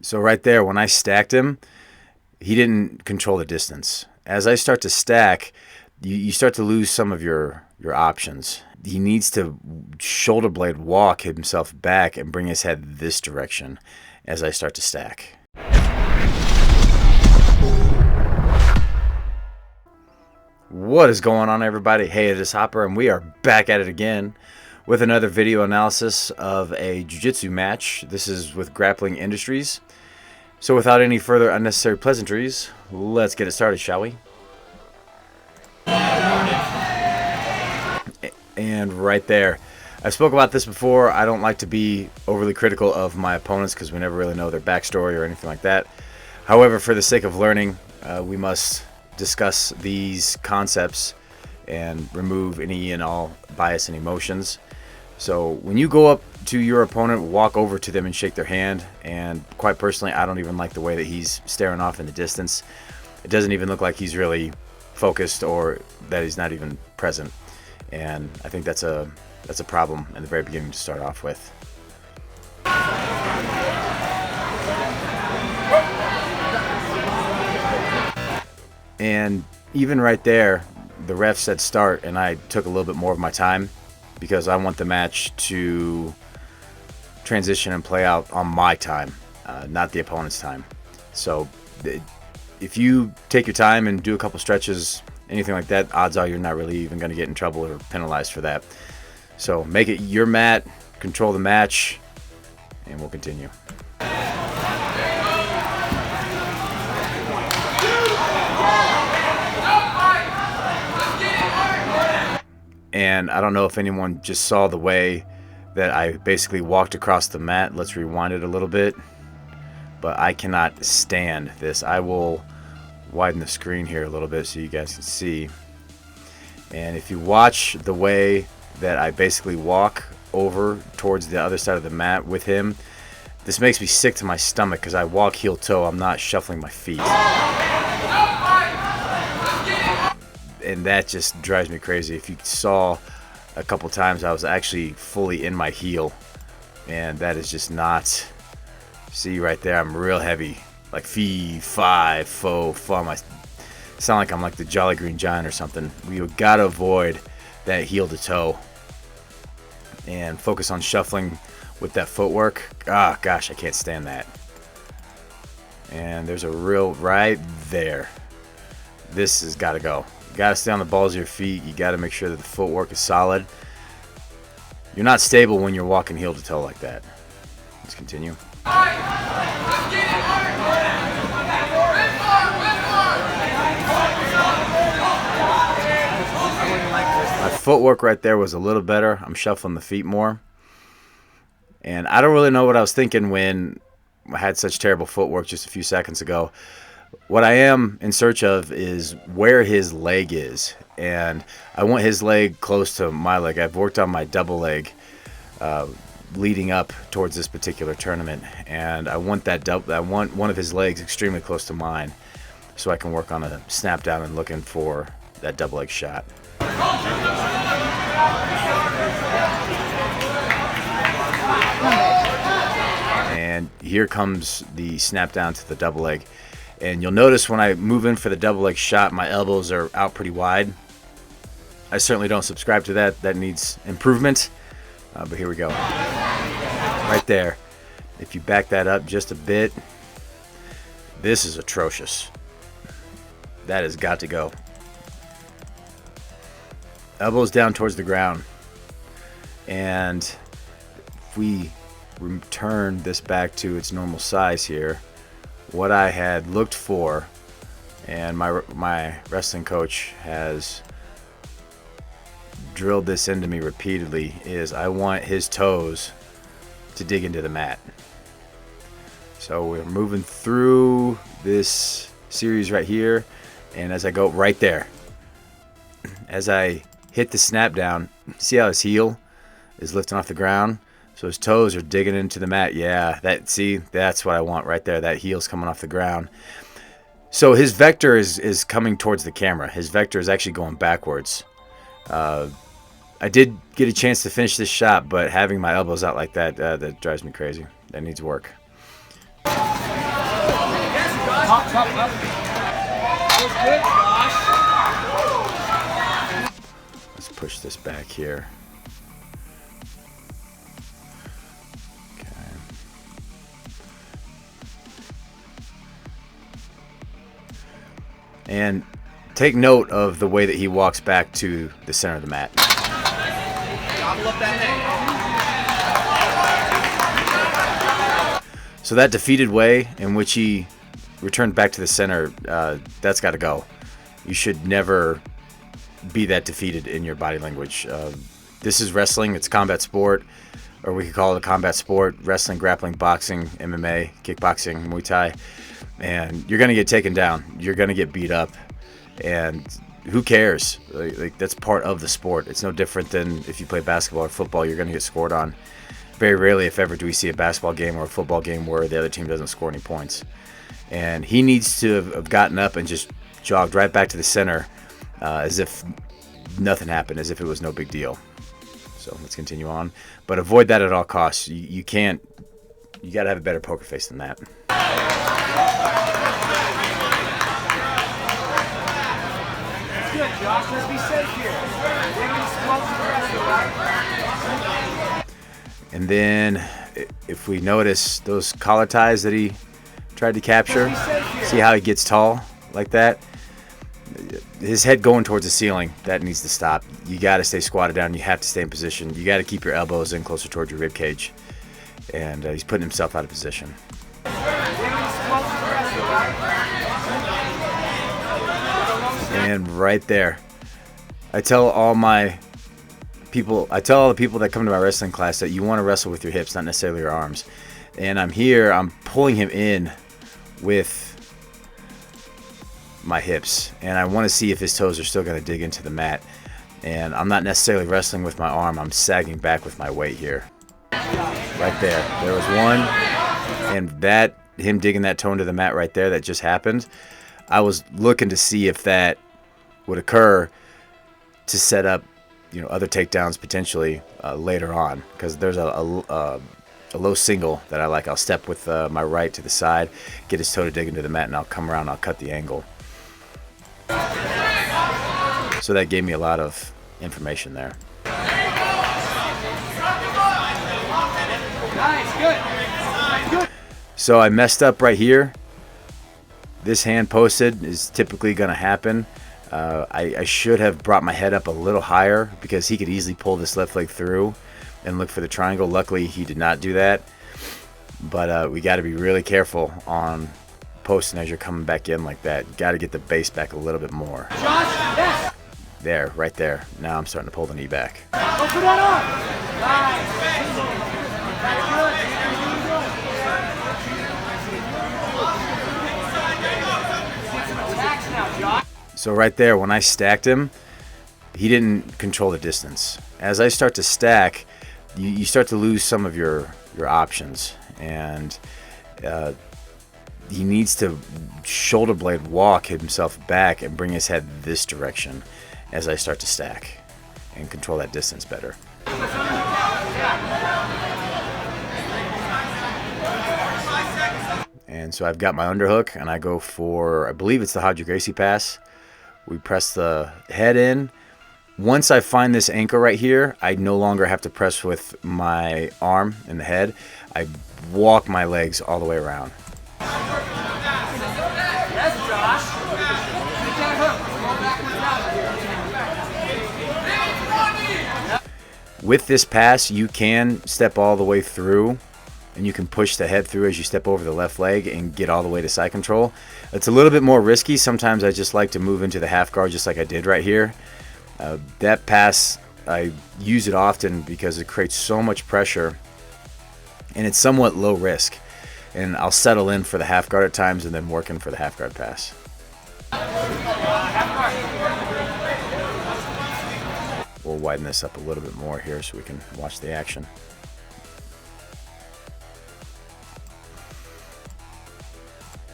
So right there, when I stacked him, he didn't control the distance. As I start to stack, you start to lose some of your options. He needs to shoulder blade walk himself back and bring his head this direction as I start to stack. What is going on, everybody? Hey, it is Hopper, and we are back at it again with another video analysis of a jiu-jitsu match. This is with Grappling Industries. So without any further unnecessary pleasantries, let's get it started, shall we? And right there. I spoke about this before. I don't like to be overly critical of my opponents because we never really know their backstory or anything like that. However, for the sake of learning, we must discuss these concepts and remove any and all bias and emotions. So when you go up to your opponent, walk over to them and shake their hand. And quite personally, I don't even like the way that he's staring off in the distance. It doesn't even look like he's really focused or that he's not even present. And I think that's a problem in the very beginning to start off with. And even right there, the ref said start, and I took a little bit more of my time because I want the match to transition and play out on my time, not the opponent's time. So if you take your time and do a couple stretches, anything like that, odds are you're not really even going to get in trouble or penalized for that. So make it your mat, control the match, and we'll continue. And I don't know if anyone just saw the way that I basically walked across the mat. Let's rewind it a little bit. But I cannot stand this. I will widen the screen here a little bit so you guys can see. And if you watch the way that I basically walk over towards the other side of the mat with him, this makes me sick to my stomach because I walk heel toe. I'm not shuffling my feet. And that just drives me crazy. If you saw a couple times, I was actually fully in my heel, and that is just not. See right there, I'm real heavy, like fee, fi, fo, fum. I sound like I'm like the Jolly Green Giant or something. We gotta avoid that heel to toe and focus on shuffling with that footwork. Ah, gosh, I can't stand that. And there's a real right there. This has got to go. You got to stay on the balls of your feet. You got to make sure that the footwork is solid. You're not stable when you're walking heel to toe like that. Let's continue. My footwork right there was a little better. I'm shuffling the feet more. And I don't really know what I was thinking when I had such terrible footwork just a few seconds ago. What I am in search of is where his leg is, and I want his leg close to my leg. I've worked on my double leg leading up towards this particular tournament, and I want I want one of his legs extremely close to mine, so I can work on a snap down and looking for that double leg shot. And here comes the snap down to the double leg. And you'll notice when I move in for the double leg shot, my elbows are out pretty wide. I certainly don't subscribe to that. That needs improvement. But here we go. Right there. If you back that up just a bit, this is atrocious. That has got to go. Elbows down towards the ground. And if we return this back to its normal size here, what I had looked for, and my wrestling coach has drilled this into me repeatedly, is I want his toes to dig into the mat. So we're moving through this series right here, and as I go right there, as I hit the snap down, see how his heel is lifting off the ground? So his toes are digging into the mat. Yeah, that's what I want right there. That heel's coming off the ground. So his vector is coming towards the camera. His vector is actually going backwards. I did get a chance to finish this shot, but having my elbows out like that, that drives me crazy. That needs work. Up. That was good, Josh. Let's push this back here. Okay. And take note of the way that he walks back to the center of the mat. So that defeated way in which he returned back to the center, that's got to go. You should never be that defeated in your body language. This is wrestling. It's a combat sport, or we could call it a combat sport. Wrestling, grappling, boxing, MMA, kickboxing, Muay Thai. And you're going to get taken down. You're going to get beat up. And who cares? Like that's part of the sport. It's no different than if you play basketball or football. You're going to get scored on. Very rarely, if ever, do we see a basketball game or a football game where the other team doesn't score any points. And he needs to have gotten up and just jogged right back to the center as if nothing happened, as if it was no big deal. So let's continue on. But avoid that at all costs. You can't. You got to have a better poker face than that. Good, Josh. Let's be safe here. And then, if we notice those collar ties that he tried to capture, see how he gets tall like that? His head going towards the ceiling, that needs to stop. You got to stay squatted down. You have to stay in position. You got to keep your elbows in closer towards your rib cage. And he's putting himself out of position. And right there, I tell all the people that come to my wrestling class that you want to wrestle with your hips, not necessarily your arms. And I'm pulling him in with my hips, and I want to see if his toes are still going to dig into the mat. And I'm not necessarily wrestling with my arm, I'm sagging back with my weight here. Right there. There was one, and that, him digging that toe into the mat right there, that just happened. I was looking to see if that would occur to set up, other takedowns potentially later on, because there's a low single that I like. I'll step with my right to the side, get his toe to dig into the mat, and I'll come around and I'll cut the angle. So that gave me a lot of information there. Nice, good. So I messed up right here. This hand posted is typically going to happen. I should have brought my head up a little higher because he could easily pull this left leg through and look for the triangle. Luckily, he did not do that. But we got to be really careful on posting as you're coming back in like that. You got to get the base back a little bit more. Josh, yes. There, right there. Now I'm starting to pull the knee back. Go for that arm. Nice. So right there, when I stacked him, he didn't control the distance. As I start to stack, you start to lose some of your options, and he needs to shoulder blade walk himself back and bring his head this direction as I start to stack and control that distance better. And so I've got my underhook, and I go for, I believe it's the Gracie pass. We press the head in. Once I find this ankle right here, I no longer have to press with my arm and the head. I walk my legs all the way around. Yes, Josh. With this pass, you can step all the way through, and you can push the head through as you step over the left leg and get all the way to side control. It's a little bit more risky. Sometimes I just like to move into the half guard just like I did right here. That pass, I use it often because it creates so much pressure, and it's somewhat low risk. And I'll settle in for the half guard at times and then work in for the half guard pass. We'll widen this up a little bit more here so we can watch the action.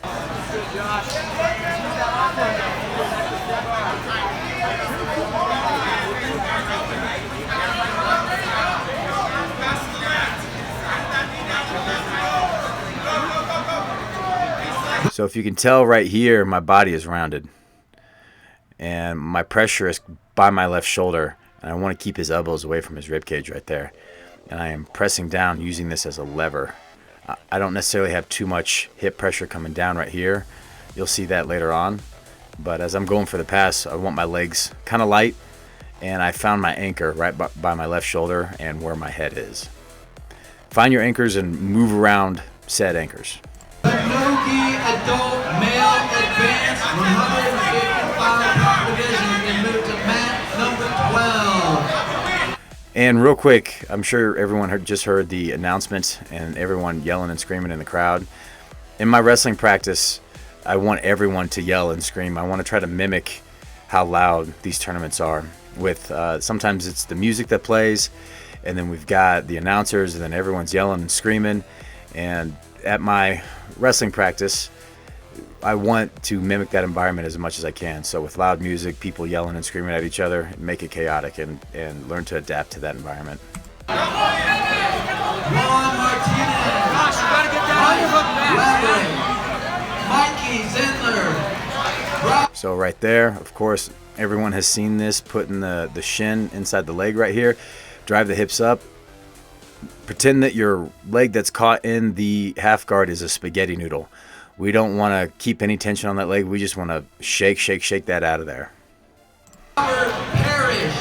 Good, Josh. So if you can tell right here, my body is rounded. And my pressure is by my left shoulder. And I want to keep his elbows away from his ribcage right there. And I am pressing down using this as a lever. I don't necessarily have too much hip pressure coming down right here. You'll see that later on. But as I'm going for the pass, I want my legs kind of light. And I found my anchor right by my left shoulder and where my head is. Find your anchors and move around said anchors. The no-gi adult male advanced 155-pound division and move to mat number 12. And real quick, I'm sure everyone just heard the announcement and everyone yelling and screaming in the crowd. In my wrestling practice, I want everyone to yell and scream. I want to try to mimic how loud these tournaments are. With sometimes it's the music that plays, and then we've got the announcers, and then everyone's yelling and screaming. And at my wrestling practice, I want to mimic that environment as much as I can. So with loud music, people yelling and screaming at each other, make it chaotic and learn to adapt to that environment. Juan Martinez. Gosh, you gotta get that underhook back. Mikey Zindler. So right there, of course, everyone has seen this, putting the shin inside the leg right here. Drive the hips up. Pretend that your leg that's caught in the half guard is a spaghetti noodle. We don't want to keep any tension on that leg. We just want to shake, shake, shake that out of there. Robert Parrish.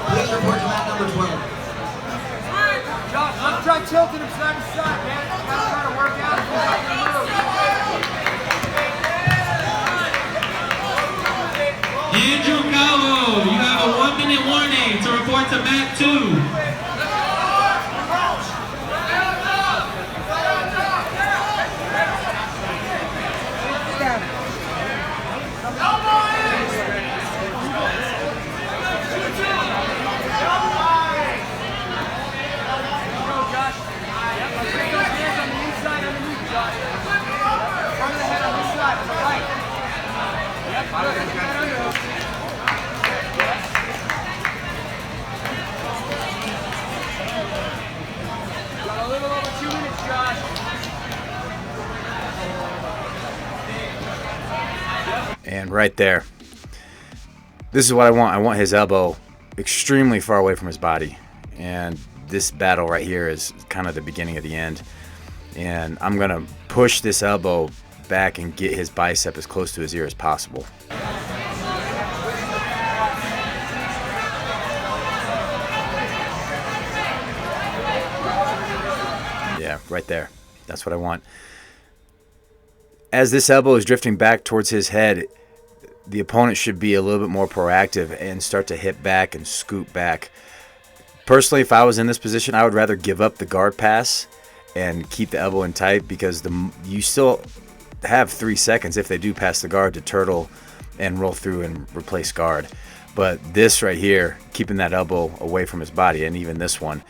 Please report to mat number 12. Josh, let's try tilting him side to side, man. Gotta try to work out. Andrew Gallo, you have a 1-minute warning to report to mat 2. And right there, this is what I want. I want his elbow extremely far away from his body. And this battle right here is kind of the beginning of the end. And I'm going to push this elbow back and get his bicep as close to his ear as possible. Yeah, right there. That's what I want. As this elbow is drifting back towards his head, the opponent should be a little bit more proactive and start to hit back and scoot back. Personally, if I was in this position, I would rather give up the guard pass and keep the elbow in tight, because you still have 3 seconds if they do pass the guard to turtle and roll through and replace guard. But this right here, keeping that elbow away from his body, and even this one,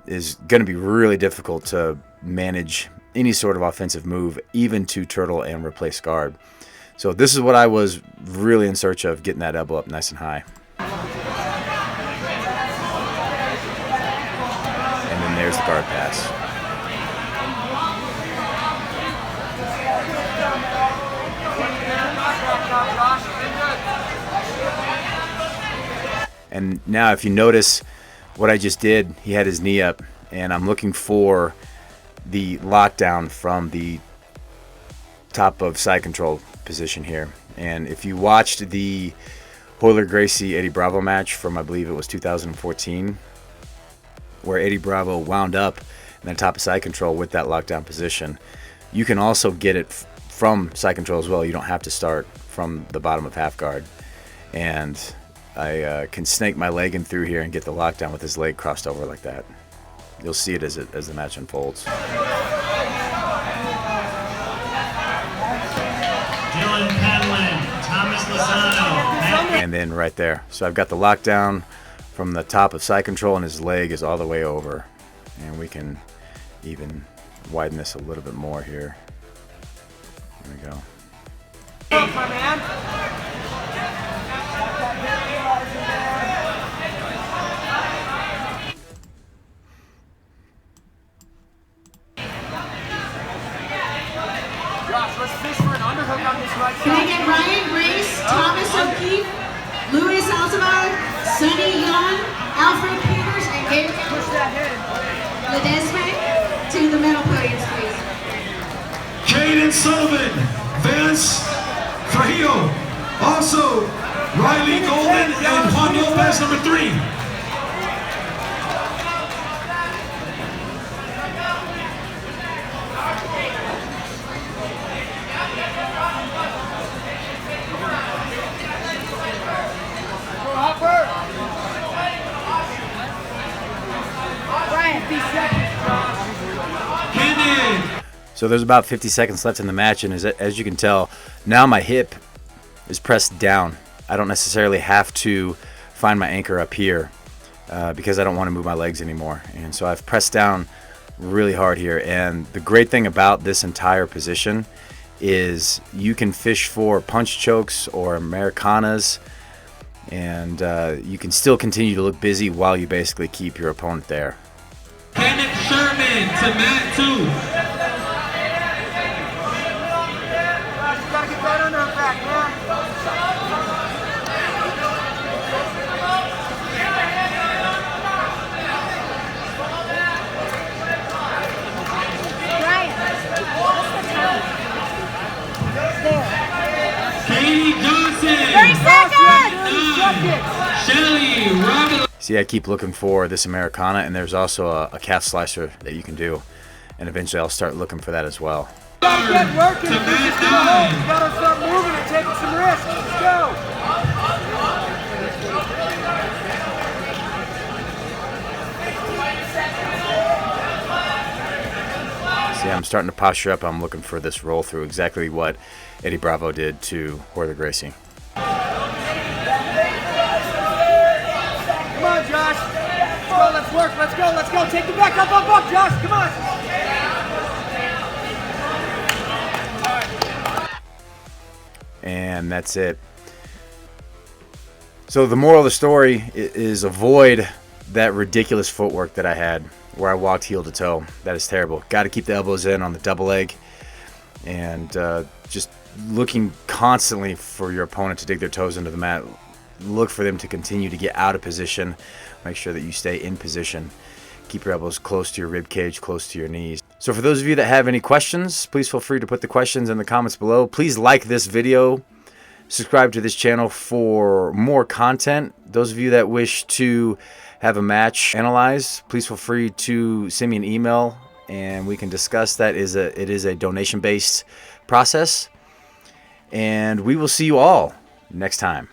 is going to be really difficult to manage any sort of offensive move, even to turtle and replace guard. So this is what I was really in search of, getting that elbow up nice and high. And then there's the guard pass. And now if you notice what I just did, he had his knee up, and I'm looking for the lockdown from the top of side control position here. And if you watched the Gracie Eddie Bravo match from, I believe it was 2014, where Eddie Bravo wound up in the top of side control with that lockdown position, you can also get it from side control as well. You don't have to start from the bottom of half guard. And I can snake my leg in through here and get the lockdown with his leg crossed over like that. You'll see it as the match unfolds. Dylan Penland, Thomas Lozano. And then right there. So I've got the lockdown from the top of side control, and his leg is all the way over. And we can even widen this a little bit more here. There we go. Up, my man. let's fish for an underhook on this right Can I side. get Ryan Grace, Thomas O'Keefe, Louis Altamar, Sonny Young, Alfred Peters, and Gabriel Push that head. Ledesma to the middle podiums, please. Caden Sullivan, Vance Trujillo, also Riley Golden and Juan Lopez, number 3. Hopper. Brian, 50 seconds, Josh. Kenan. So there's about 50 seconds left in the match, and as you can tell, now my hip is pressed down. I don't necessarily have to find my anchor up here because I don't want to move my legs anymore. And so I've pressed down really hard here. And the great thing about this entire position is you can fish for punch chokes or Americanas, and you can still continue to look busy while you basically keep your opponent there. Kenneth Sherman to mat 2. Josh, you gotta get that underhook back, man. Katie Johnson. 30 seconds! Shelly Robin. See, I keep looking for this Americana, and there's also a calf slicer that you can do. And eventually I'll start looking for that as well. Gotta get working. To This mat is gonna hold. 9. You gotta start moving and taking some risks. Let's go. See, I'm starting to posture up. I'm looking for this roll through, exactly what Eddie Bravo did to Jorge Gracie. Come on, Josh. Let's go. Let's work. Let's go. Let's go. Take the back up, Josh. Come on. And that's it. So the moral of the story is avoid that ridiculous footwork that I had where I walked heel to toe. That is terrible. Got to keep the elbows in on the double leg, and just looking constantly for your opponent to dig their toes into the mat. Look for them to continue to get out of position. Make sure that you stay in position. Keep your elbows close to your rib cage, close to your knees. So for those of you that have any questions, please feel free to put the questions in the comments below. Please like this video. Subscribe to this channel for more content. Those of you that wish to have a match analyzed, please feel free to send me an email and we can discuss that. It is a donation-based process. And we will see you all next time.